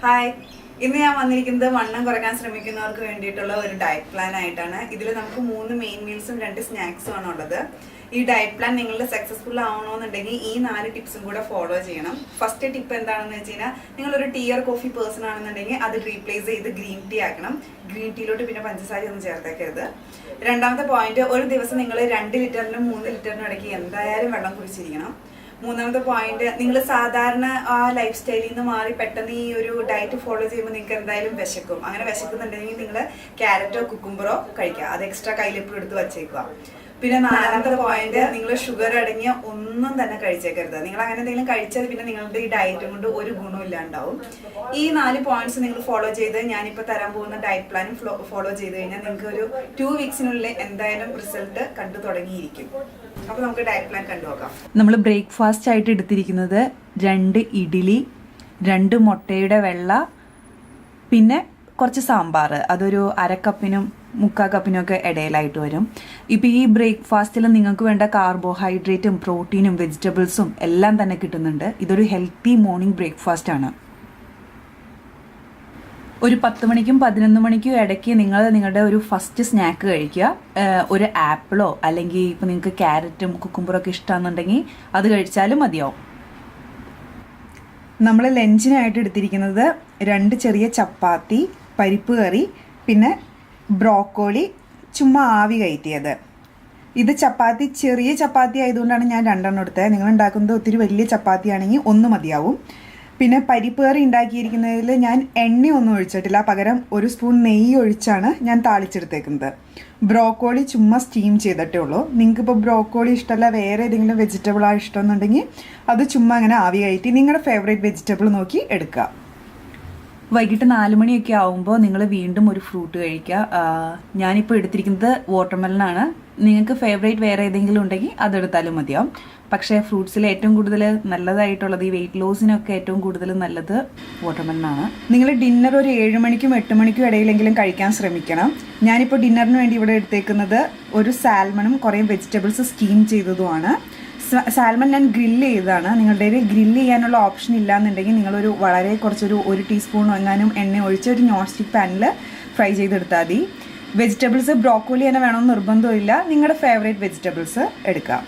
Hi, ഇന്ന് ഞാൻ വന്നിരിക്കുന്നത് വണ്ണം കുറയ്ക്കാൻ ശ്രമിക്കുന്നവർക്ക് വേണ്ടിയിട്ടുള്ള ഒരു ഡയറ്റ് പ്ലാൻ ആയിട്ടാണ്. ഇതിൽ നമുക്ക് 3 മെയിൻ മീൽസും 2 സ്നാക്സും ആണ് ഉള്ളത്. ഈ ഡയറ്റ് പ്ലാൻ നിങ്ങളുടെ സക്സസ്ഫുൾ ആവണമെന്നുണ്ടെങ്കിൽ ഈ 4 ടിപ്സും കൂടെ ഫോളോ ചെയ്യണം. ഫസ്റ്റ് ടിപ്പ് എന്താണെന്ന് വെച്ച് കഴിഞ്ഞാൽ, നിങ്ങളൊരു ടീ ഓർ കോഫി പേഴ്സൺ ആണെന്നുണ്ടെങ്കിൽ അത് റീപ്ലേസ് ചെയ്ത് ഗ്രീൻ ടീ ആക്കണം. ഗ്രീൻ ടീയിലോട്ട് പിന്നെ പഞ്ചസാര ഒന്നും ചേർത്തേക്കരുത്. രണ്ടാമത്തെ പോയിന്റ്, ഒരു ദിവസം നിങ്ങൾ 2 ലിറ്ററിനും 3 ലിറ്ററിനും ഇടയ്ക്ക് എന്തായാലും വെള്ളം കുടിച്ചിരിക്കണം. മൂന്നാമത്തെ പോയിന്റ്, നിങ്ങൾ സാധാരണ ആ ലൈഫ് സ്റ്റൈലിൽ നിന്ന് മാറി പെട്ടെന്ന് ഈ ഒരു ഡയറ്റ് ഫോളോ ചെയ്യുമ്പോൾ നിങ്ങൾക്ക് എന്തായാലും വിശക്കും. അങ്ങനെ വിശക്കുന്നുണ്ടെങ്കിൽ നിങ്ങൾ ക്യാരറ്റോ കുക്കുംബറോ കഴിക്കുക. അത് എക്സ്ട്രാ കയ്യിലെപ്പോഴും എടുത്ത് വച്ചേക്കുക. പിന്നെ നാലാമത്തെ പോയിന്റ്, നിങ്ങൾ ഷുഗർ അടങ്ങിയ ഒന്നും തന്നെ കഴിച്ചേക്കരുത്. നിങ്ങൾ അങ്ങനെ എന്തെങ്കിലും കഴിച്ചാൽ പിന്നെ നിങ്ങളുടെ ഈ ഡയറ്റ് കൊണ്ട് ഒരു ഗുണവും ഇല്ലാണ്ടാവും. ഈ 4 പോയിന്റ്സ് നിങ്ങൾ ഫോളോ ചെയ്ത് ഞാനിപ്പോൾ തരാൻ പോകുന്ന ഡയറ്റ് പ്ലാനും ഫോളോ ചെയ്ത് കഴിഞ്ഞാൽ നിങ്ങൾക്ക് ഒരു 2 വീക്സിനുള്ളിൽ എന്തായാലും റിസൾട്ട് കണ്ടു തുടങ്ങിയിരിക്കും. അപ്പോൾ നമുക്ക് ഡയറ്റ് പ്ലാൻ കണ്ടുനോക്കാം. നമ്മൾ ബ്രേക്ക്ഫാസ്റ്റ് ആയിട്ട് എടുത്തിരിക്കുന്നത് 2 ഇഡ്ഡലി, 2 മുട്ടയുടെ വെള്ള, പിന്നെ കുറച്ച് സാമ്പാർ. അതൊരു 1/2 കപ്പിനും 3/4 കപ്പിനും ഒക്കെ ഇടയിലായിട്ട് വരും. ഇപ്പം ഈ ബ്രേക്ക്ഫാസ്റ്റിൽ നിങ്ങൾക്ക് വേണ്ട കാർബോഹൈഡ്രേറ്റും പ്രോട്ടീനും വെജിറ്റബിൾസും എല്ലാം തന്നെ കിട്ടുന്നുണ്ട്. ഇതൊരു ഹെൽത്തി മോർണിംഗ് ബ്രേക്ക്ഫാസ്റ്റ് ആണ്. ഒരു 10 മണിക്കും 11 മണിക്കും ഇടയ്ക്ക് നിങ്ങൾ നിങ്ങളുടെ ഒരു ഫസ്റ്റ് സ്നാക്ക് കഴിക്കുക. ഒരു ആപ്പിളോ അല്ലെങ്കിൽ ഇപ്പം നിങ്ങൾക്ക് ക്യാരറ്റും കുക്കുംബറൊക്കെ ഇഷ്ടമാണെന്നുണ്ടെങ്കിൽ അത് കഴിച്ചാലും മതിയാവും. നമ്മൾ ലഞ്ചിനായിട്ട് എടുത്തിരിക്കുന്നത് 2 ചെറിയ ചപ്പാത്തി, പരിപ്പ് കറി, പിന്നെ ബ്രോക്കോളി ചുമ്മാ ആവി കയറ്റിയത്. ഇത് ചപ്പാത്തി ചെറിയ ചപ്പാത്തി ആയതുകൊണ്ടാണ് ഞാൻ 2 എണ്ണം എടുത്തത്. നിങ്ങൾ ഉണ്ടാക്കുന്നത് ഒത്തിരി വലിയ ചപ്പാത്തി ആണെങ്കിൽ 1 മതിയാവും. പിന്നെ പരിപ്പ് കറി ഉണ്ടാക്കിയിരിക്കുന്നതിൽ ഞാൻ എണ്ണയൊന്നും ഒഴിച്ചിട്ടില്ല, പകരം 1 സ്പൂൺ നെയ്യ് ഒഴിച്ചാണ് ഞാൻ താളിച്ചെടുത്തേക്കുന്നത്. ബ്രോക്കോളി ചുമ്മാ സ്റ്റീം ചെയ്തിട്ടേ ഉള്ളൂ. നിങ്ങൾക്കിപ്പോൾ ബ്രോക്കോളി ഇഷ്ടമല്ല, വേറെ ഏതെങ്കിലും വെജിറ്റബിളാണ് ഇഷ്ടമെന്നുണ്ടെങ്കിൽ അത് ചുമ്മാ അങ്ങനെ ആവി കയറ്റി നിങ്ങളുടെ ഫേവറേറ്റ് വെജിറ്റബിൾ നോക്കി എടുക്കുക. വൈകിട്ട് 4 മണിയൊക്കെ ആവുമ്പോൾ നിങ്ങൾ വീണ്ടും ഒരു ഫ്രൂട്ട് കഴിക്കുക. ഞാനിപ്പോൾ എടുത്തിരിക്കുന്നത് വാട്ടർമെലനാണ്. നിങ്ങൾക്ക് ഫേവറേറ്റ് വേറെ ഏതെങ്കിലും ഉണ്ടെങ്കിൽ അതെടുത്താലും മതിയാവും. പക്ഷേ ഫ്രൂട്ട്സിൽ ഏറ്റവും കൂടുതൽ നല്ലതായിട്ടുള്ളത്, ഈ വെയിറ്റ് ലോസിനൊക്കെ ഏറ്റവും കൂടുതൽ നല്ലത് വാട്ടർമെലനാണ്. നിങ്ങൾ ഡിന്നർ ഒരു 7 മണിക്കും 8 മണിക്കും ഇടയിലെങ്കിലും കഴിക്കാൻ ശ്രമിക്കണം. ഞാനിപ്പോൾ ഡിന്നറിന് വേണ്ടി ഇവിടെ എടുത്തേക്കുന്നത് ഒരു സാൽമണും കുറേ വെജിറ്റബിൾസ് സ്റ്റീം ചെയ്തതുമാണ്. സാൽമൺ ഞാൻ ഗ്രില്ല് ചെയ്തതാണ്. നിങ്ങളുടെ ഗ്രില്ല് ചെയ്യാനുള്ള ഓപ്ഷൻ ഇല്ലാന്നുണ്ടെങ്കിൽ നിങ്ങളൊരു വളരെ കുറച്ചൊരു 1 ടീസ്പൂൺ എങ്ങാനും എണ്ണ ഒഴിച്ച് ഒരു നോൺ സ്റ്റിക്ക് പാനിൽ ഫ്രൈ ചെയ്തെടുത്താൽ മതി. വെജിറ്റബിൾസ് ബ്രോക്കോലി തന്നെ വേണമെന്ന് നിർബന്ധമില്ല. നിങ്ങളുടെ ഫേവറേറ്റ് വെജിറ്റബിൾസ് എടുക്കാം.